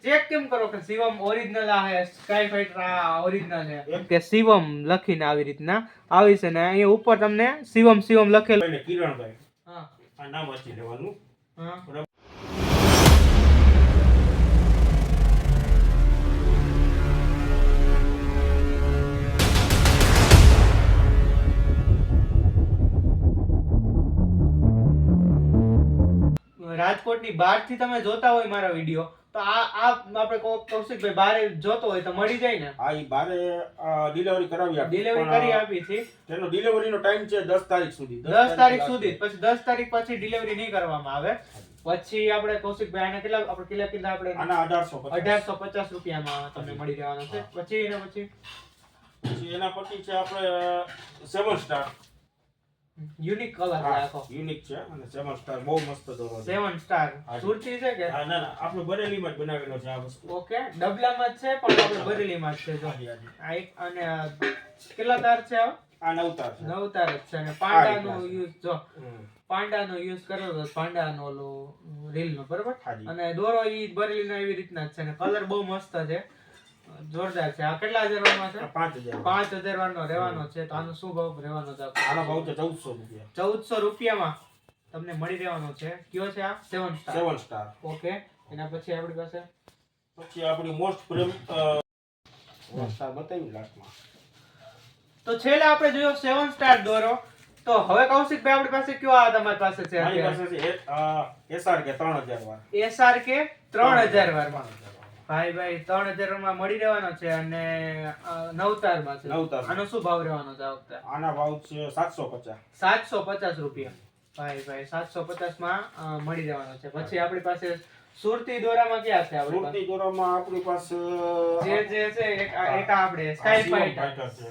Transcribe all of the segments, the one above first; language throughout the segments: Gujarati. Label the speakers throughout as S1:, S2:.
S1: ચેક કેમ કરો કે શિવમ ઓરિજિનલ આ હે, સ્કાય ફાઈટર આ ઓરિજિનલ હે, કે શિવમ લખીને આવી રીતના આવી છે ને અહીંયા ઉપર તમને શિવમ શિવમ લખેલું
S2: કિરણભાઈ
S1: હા
S2: આ નામ વાંચી લેવાનું.
S1: હા
S2: બરાબર.
S1: રાજકોટની બહારથી તમે જોતા હોય મારા વિડીયો તો આ આપણે કૌશિકભાઈ બહાર જોતો હોય તો મળી જાય ને?
S2: આ ઈ બારે ડિલિવરી કરાવી આપી.
S1: ડિલિવરી કરી આપી છે.
S2: તેનો ડિલિવરીનો ટાઈમ છે 10 તારીખ સુધી.
S1: 10 તારીખ સુધી. પછી 10 તારીખ પછી ડિલિવરી નહીં કરવામાં આવે. પછી આપણે કૌશિકભાઈ આને કેટલા આપણે
S2: આના
S1: 1850 રૂપિયામાં તમને મળી જવાનો છે. પછી
S2: એના પછી છે આપણે 7 સ્ટાર
S1: યુનિક કલર છે આખો.
S2: યુનિક છે અને 7 સ્ટાર બહુ મસ્ત દોરો છે.
S1: 7 સ્ટાર સુરતી છે કે?
S2: હા ના આપણે બરેલીમાં જ બનાવેલો છે આ વસ્તુ.
S1: ઓકે ડબલામાં જ છે પણ આપણે બરેલીમાં જ છે. જો આ એક અને કેટલા તાર છે
S2: આ 9 તાર છે.
S1: 9 તાર જ છે અને પાંડાનો યુઝ જો પાંડાનો યુઝ કરેલો છે. પાંડાનો ઓલો રીલનો બરાબર. અને દોરો ઈ બરેલીનો એવી રીતના જ છે અને કલર બહુ મસ્ત છે, જોરદાર છે. આ કેટલા હજારમાં છે? 5000 વાળનો રહેવાનો છે. તો આનો શું ભાવ રહેવાનો છે?
S2: આનો ભાવ છે 1400 રૂપિયા.
S1: 1400 રૂપિયામાં તમને મળી રહેવાનો છે. કયો છે આ? 7 સ્ટાર.
S2: 7 સ્ટાર.
S1: ઓકે. એના પછી આપણી પાસે
S2: આપણી મોસ્ટ પ્રેમ સ્ટાર બતાવી લાસ્ટમાં.
S1: તો છેલ્લે આપણે જોયો 7 સ્ટાર દોરો. તો હવે કૌશિકભાઈ આપણી પાસે કયો આ તમારી પાસે છે?
S2: મારી પાસે છે SRK 3000 વાર.
S1: SRK 3000 વારમાં ભાઈ 3000 માં મળી રહેવાનો છે અને 9 તારમાં છે.
S2: 9 તાર.
S1: આનો શું ભાવ રહેવાનો છે આ વખતે?
S2: આના ભાવ છે 750.
S1: 750 રૂપિયા. ભાઈ 750 માં મળી રહેવાનો છે. પછી આપણી પાસે સુરતી દોરામાં ક્યાં છે આપણી પાસે?
S2: સુરતી દોરામાં આપણી પાસે
S1: જે છે એક આપણે સ્કાય ફાઈટર છે,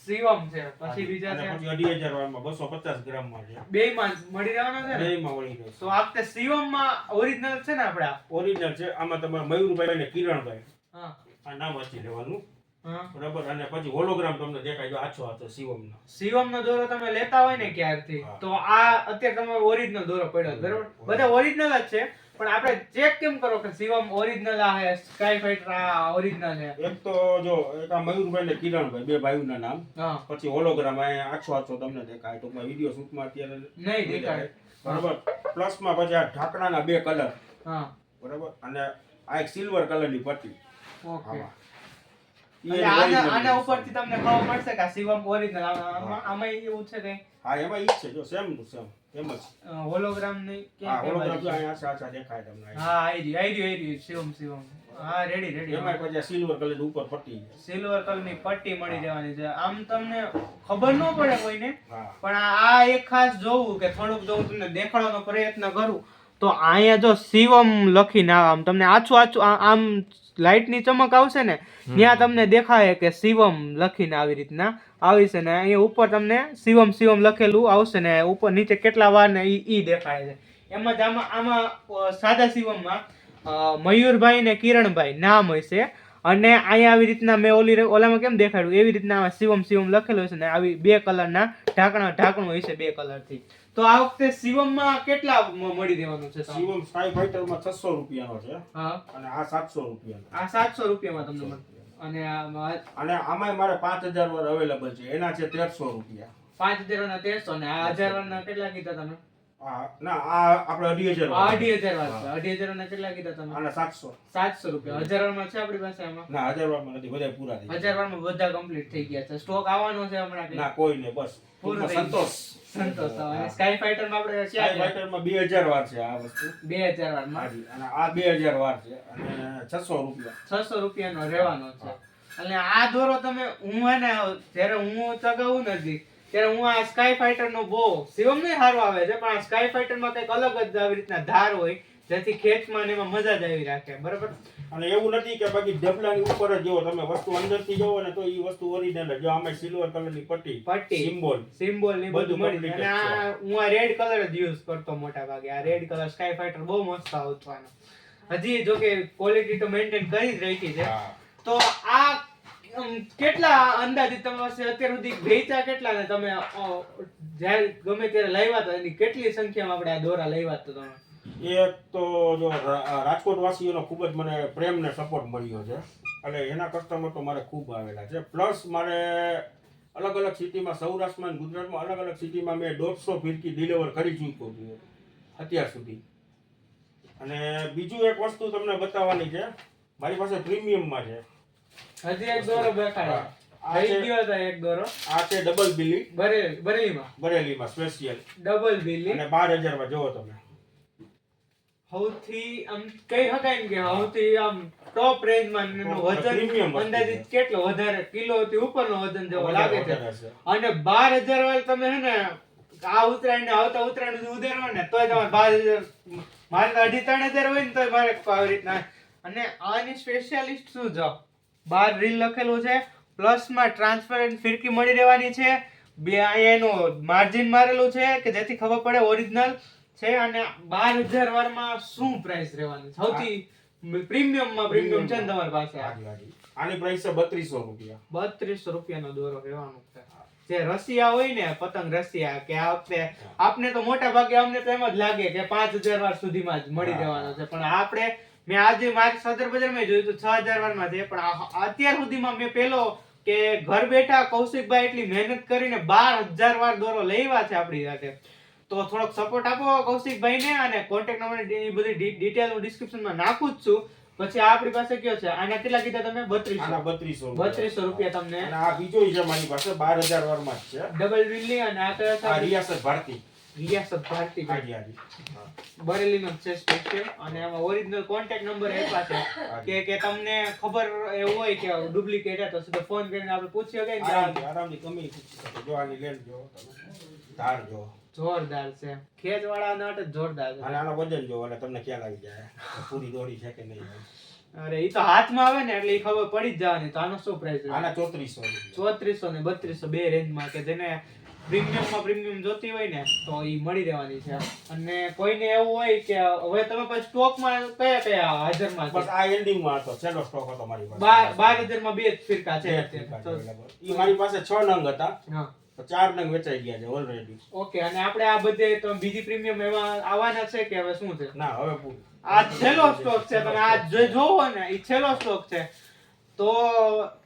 S1: શિવમ છે, પછી બીજા છે
S2: પછી 2500 વારમાં 250 ગ્રામ માં છે.
S1: બેયમાં મળી રહેવાનો છે ને?
S2: બેયમાં મળી રહેશે.
S1: તો આ વખતે શિવમ માં ઓરિજિનલ છે ને આપડા?
S2: ઓરિજિનલ છે. આમાં તમારે મયુરભાઈ ને કિરણભાઈ
S1: હા
S2: આ નામ વાંચી લેવાનું.
S1: હા
S2: બરાબર. અને પછી હોલોગ્રામ તમને દેખાય જો આછો આછો શિવમનો.
S1: શિવમનો દોરો તમે લેતા હોય ને ક્યારથી તો આ અત્યારે તમારો ઓરિજિનલ દોરો પડ્યો બરાબર. બધા ઓરિજિનલ જ છે પણ આપણે ચેક કેમ કરો કે શિવમ ઓરિજિનલ આ હે, સ્કાય ફાઈટર આ ઓરિજિનલ હે?
S2: એક તો જો એક આ મયુરભાઈ ને કિરણભાઈ બે ભાઈઓના નામ.
S1: હા
S2: પછી હોલોગ્રામ આ આછો આછો તમને દેખાય. ટૂંકમાં વિડિયો શૂટમાં અત્યારે
S1: નહીં દેખાય.
S2: બરાબર. પ્લસ માં પછી આ ઢાંકણાના બે કલર.
S1: હા
S2: બરાબર. અને આ એક સિલ્વર કલરની પટ્ટી.
S1: ઓકે. આના ઉપરથી તમને ખબર પડશે કે આ શિવમ ઓરિજિનલ. આમાં એવું છે કે
S2: હા એમાં ઈ છે જો સેમ ટુ સેમ એમ જ.
S1: હોલોગ્રામ નહીં કે
S2: હા હોલોગ્રામ જો અહીંયા આછા આછા દેખાય તમને.
S1: હા આઈ શિવમ હા રેડી.
S2: એમાં પછી સિલ્વર કલર ઉપર પટ્ટી.
S1: સિલ્વર કલરની પટ્ટી મળી જવાની છે. આમ તમને ખબર ન પડે કોઈને
S2: હા
S1: પણ આ એક ખાસ જોવું કે થોડુંક જો તમને દેખાડવાનો પ્રયત્ન કરું તો અહીંયા જો શિવમ લખીને આમ તમને આછું આમ લાઇટ ની ચમક આવશે ને ત્યાં તમને દેખાય કે શિવમ લખીને આવી રીતના આવી છે ને અહીંયા ઉપર તમને શિવમ લખેલું આવશે ને ઉપર નીચે કેટલા વાર ને ઈ દેખાય છે. એમાં જ આમાં સાદા શિવમમાં મયુરભાઈ ને કિરણભાઈ નામ હોય છે અને અહીંયા આવી રીતના મેં ઓલામાં કેમ દેખાડ્યું એવી રીતના શિવમ લખેલું છે ને આવી બે કલરના ઢાંકણું હોય છે બે કલરથી. તો આ વખતે શિવમમાં કેટલા મળી દેવાનું છે?
S2: શિવમ સ્કાય ફાઈટર માં 600 રૂપિયાનો છે.
S1: હા
S2: અને આ 700 રૂપિયાનો.
S1: આ 700 રૂપિયામાં તમને મળશે.
S2: અને આમાંય મારે 5000 વાર અવેલેબલ છે. એના છે 1300 રૂપિયા.
S1: 5000 ના 1300 ને આ 1000 વાળના કેટલા કીધા તમે?
S2: ના આ આપણે 2500 વાર.
S1: 2500 વાર છે. 2500 ના કેટલા કીધા તમે?
S2: આના
S1: 700 રૂપિયા. 1000 વાળમાં છે આપણી પાસે આમાં?
S2: ના 1000 વારમાં નથી, બધા પૂરા થઈ ગયા.
S1: 1000 વાળમાં બધા કમ્પ્લીટ થઈ ગયા છે. સ્ટોક આવવાનો છે હમણાં?
S2: ના કોઈ નહીં, બસ
S1: પૂરો
S2: સંતોષ.
S1: અને સ્કાય ફાઈટર માં આપણે
S2: સ્કાય ફાઈટર માં 2000 વાર છે આ વસ્તુ.
S1: 2000 વારમાં
S2: અને આ 2000 વાર છે અને 600 રૂપિયા.
S1: 600 રૂપિયાનો રહેવાનો છે. અને આ દોરો તમે હું હે ને જ્યારે હું ચગાવું નથી ત્યારે હું આ સ્કાય ફાઈટર નો બહુ શિવમ ને સારો આવે છે પણ આ સ્કાય ફાઈટર માં કઈક અલગ જ આવી રીતના ધાર હોય જેથી ખેંચમાં ને એમાં મજા જ આવી રાખે. બરાબર.
S2: અને એવું નથી કે બાકી ડબલાની ઉપર જ જો તમે વસ્તુ અંદરથી જોવો ને તો એ વસ્તુ ઓરિજિનલ જ. જો આમાં સિલ્વર કલરની પટ્ટી સિમ્બોલ
S1: ને બધું મળી. અને આ હું આ રેડ કલર જ યુઝ કરતો મોટા ભાગે. આ રેડ કલર સ્કાય ફાઈટર બહુ મસ્ત આવવાનો. હજી જો કે ક્વોલિટી તો મેન્ટેન કરી જ રાખી છે. તો આ કેટલા અંદાજિત તમારી પાસે અત્યાર સુધી વેચા કેટલા ને તમે જ્યારે ગમે ત્યારે લાવ્યા હતા એની કેટલી સંખ્યામાં આપણે આ દોરા લાવ્યા હતા તમે?
S2: એક તો જો રાજકોટ વાસીઓનો ખૂબ જ મને પ્રેમ ને સપોર્ટ મળ્યો છે એટલે એના કસ્ટમર તો મારે ખૂબ આવેલા છે. પ્લસ મારે અલગ અલગ સિટીમાં, સૌરાષ્ટ્રમાં અને ગુજરાતમાં અલગ અલગ સિટીમાં મેં 150 ફિરકી ડિલિવર કરી ચૂક્યો છું અત્યાર સુધી. અને બીજું એક વસ્તુ તમને બતાવવાની છે, મારી પાસે પ્રીમિયમમાં છે.
S1: હજી એક દોરો બતાડો. થઈ ગયો તો એક દોરો.
S2: આ છે ડબલ બિલી બરેલીમાં સ્પેશિયલ
S1: ડબલ બિલી
S2: અને 12,000 માં જોવો તમે.
S1: સૌથી આમ કહી શકાય ને કે સૌથી આમ ટોપ રેન્જ માં એનું
S2: Premium
S1: વજન અંદાજિત કેટલો વધારે કિલો થી ઉપરનો વજન જેવો લાગે છે.
S2: વધારે છે.
S1: અને 12,000 વાળી તમે હે ને આ ઉતરાયણ ને આવતા ઉતરાયણ સુધી ઉધારો ને તોય તમારે 12,000, મારે તો 2,500-3,000 હોય ને તોય મારે આવી રીતના. અને આની સ્પેશિયાલિસ્ટ શું જો 12 રીલ લખેલું છે, પ્લસ માં ટ્રાન્સપરન્ટ ફિરકી મળી રહેવાની છે, બે એનું માર્જિન મારેલું છે કે જેથી ખબર પડે ઓરિજિનલ છે. અને 12,000 વારમાં શું પ્રાઇસ રહેવાની? સૌથી પ્રીમિયમમાં પ્રીમિયમ છે ને તમારી પાસે.
S2: આની પ્રાઇસ છે 3200 રૂપિયા.
S1: 3200 રૂપિયાનો દોરો રહેવાનો છે. જે રશિયા હોય ને પતંગ રશિયા, કે આ વખતે આપને તો મોટા ભાગે અમને તો એમ જ લાગે કે 5,000 વાર સુધીમાં જ મળી રહેવાનો છે, પણ આપણે મેં આજે મારી સદર બજારમાં જોયું તો 6,000 વારમાં છે. પણ અત્યાર સુધીમાં મેં પેલો કે ઘર બેઠા કૌશિકભાઈ એટલી મહેનત કરીને 12,000 વાર દોરો લેવા છે આપણી સાથે. તો થોડોક સપોર્ટ આપો કૌશિકભાઈને, અને કોન્ટેક્ટ નંબર એ બધી ડિટેલ હું ડિસ્ક્રિપ્શનમાં નાખું જ છું. પછી આપણી પાસે કયો છે? આના કેટલા કીધા તમે? 3200 રૂપિયા તમને.
S2: અને આ બીજો છે મારી પાસે 12,000 વારમાં જ છે,
S1: ડબલ વિલ્લી. અને આ કયો છે?
S2: રિયાસત ભારતી.
S1: હાજી. બરેલીનો છે સ્પેશિયલ. અને એમાં ઓરિજિનલ કોન્ટેક્ટ નંબર આપ્યા છે કે તમને ખબર એવું હોય કે ડુપ્લિકેટ છે તો સીધો ફોન કરીને આપણે પૂછી શકાય ને.
S2: આરામથી કમી પૂછી શકો. જો આની લેન્થ જો તમે, ધાર જો
S1: જોરદાર છે, ખેચ વાળા નટ જોરદાર છે.
S2: અને આનો વજન જો એટલે તમને ખ્યાલ આવી જાય પૂરી દોરી છે કે નહીં.
S1: અરે ઈ તો હાથમાં આવે ને એટલે ઈ ખબર પડી જ જવાની. તો આનો શું પ્રાઇસ છે?
S2: આના 3400
S1: ને 3200 બે રેન્જમાં, કે જેને પ્રીમિયમ જોતી હોય ને તો ઈ મળી રહેવાની છે. અને કોઈને એવું હોય કે હવે તમે પછી સ્ટોકમાં કયા હાજરમાં છે?
S2: બસ આ એન્ડિંગમાં હતો, છેલ્લો સ્ટોક હતો મારી પાસે.
S1: 12,000 માં બે જ ફિરકા છે.
S2: ઈ મારી પાસે 6 નંગ હતા,
S1: હા,
S2: તો 4 નંગ વેચાઈ ગયા છે ઓલરેડી.
S1: ઓકે. અને આપણે આ બધે તો બીજી પ્રીમિયમ એમાં આવવાના છે કે હવે શું છે?
S2: ના, હવે પૂરું.
S1: આ છેલ્લો સ્ટોક છે. તમે આ જોવો ને, ઈ છેલ્લો સ્ટોક છે. તો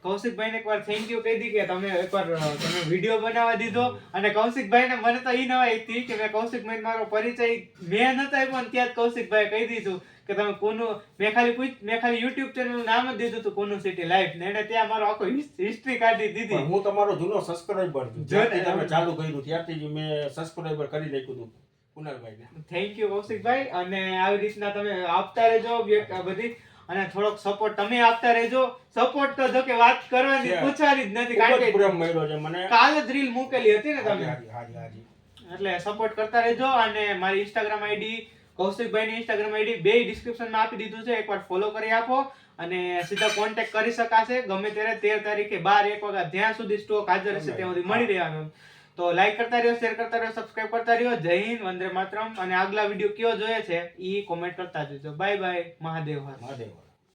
S1: કૌશિકભાઈને એકવાર થેન્ક યુ કહી દી કે તમે એકવાર તમે વિડીયો બનાવવા દીધો. અને કૌશિકભાઈને મને તો ઈ નવાઈ હતી કે મેં કૌશિકભાઈ મારો પરિચય મેં નતા આપ્યો ને ત્યાં જ કૌશિકભાઈ કહી દીધું કે તમે કોનું, મેં ખાલી YouTube ચેનલ નામ જ દીધું હતું કોનું સિટી લાઈફ, ને એને ત્યાં મારો આખો હિસ્ટ્રી કાઢી દીધી.
S2: હું તમારો જૂનો સબસ્ક્રાઇબર છું, જ્યારથી તમે ચાલુ કર્યું ત્યારથી જ મેં સબસ્ક્રાઇબર કરી નાખ્યું હતું કુનાલભાઈને.
S1: Thank you Kaushikbhai. અને આવી રીતના તમે આપતા રહેજો બધી, અને થોડોક સપોર્ટ તમે આપતા રહેજો. સપોર્ટ તો જો કે વાત કરવાની પૂછવાની જ નથી, કારણ કે
S2: પ્રેમ મળ્યો છે મને.
S1: કાલ જ રીલ મૂકેલી હતી ને તમે,
S2: હાજી.
S1: એટલે સપોર્ટ કરતા રહેજો. અને મારી Instagram આઈડી, કૌશિકભાઈની Instagram આઈડી બે ડિસ્ક્રિપ્શનમાં આપી દીધું છે, એકવાર ફોલો કરી આપો. અને સીધા કોન્ટેક્ટ કરી શકાશે ગમે ત્યારે 13 તારીખે 12-1 વાગ્યા જ્યાં સુધી સ્ટોક હાજર હશે ત્યાં સુધી મળી રહેવાનો. તો લાઈક કરતા રહ્યો, શેર કરતા રહ્યો, સબસ્ક્રાઇબ કરતા રહ્યો. જય હિન્દ, વંદે માતરમ. અને આગલા વિડીયો કયો જોઈએ છે ઈ કોમેન્ટ કરતા જજો. Bye bye. મહાદેવ.